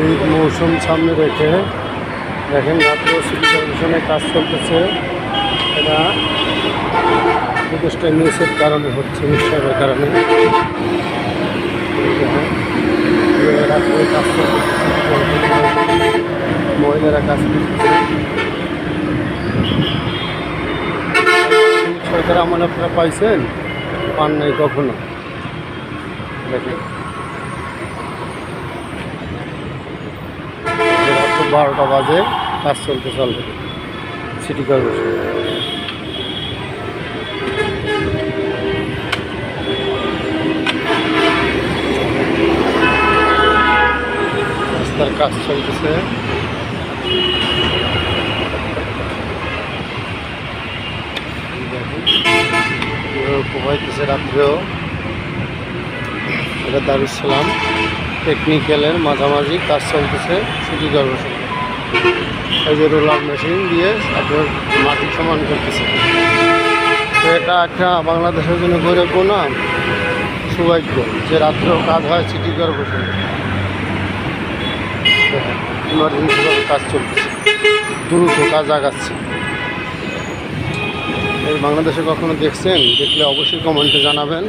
ঈদ মৌসুম সামনে রেখে দেখেন রাত্র সিটি কর্পোরেশনে কাজ চলতেছে। এটা প্রতিষ্ঠা নিউজের কারণে হচ্ছে, নিশ্চয়ের কারণে রাত্রে কাজ চলতেছে, মহিলারা কাজ করতেছে। সরকার আমল আপনারা পাইছেন? পান নাই কখনো। দেখেন রাত 12টা বাজে, কাজ চলতে চলবে সিটি কর্পোরেশন। রাস্তার কাজ চলতেছে। প্রবাহিতেছে রাত্রেও। এটা দারুস সালাম টেকনিক্যালের মাঝামাঝি কাজ চলতেছে সিটি কর্পোরেশন। এই যে রোলার মেশিন দিয়ে আপনার মাটি সমান করতেছে। তো এটা একটা বাংলাদেশের জন্য গৌরব না সৌভাগ্য যে রাত্রেও কাজ হয় সিটি কর্পোরেশনে। ইমার্জেন্সিভাবে কাজ চলতেছে, দ্রুত কাজ আগাচ্ছে। এই বাংলাদেশে কখনো দেখছেন? দেখলে অবশ্যই কমেন্টে জানাবেন।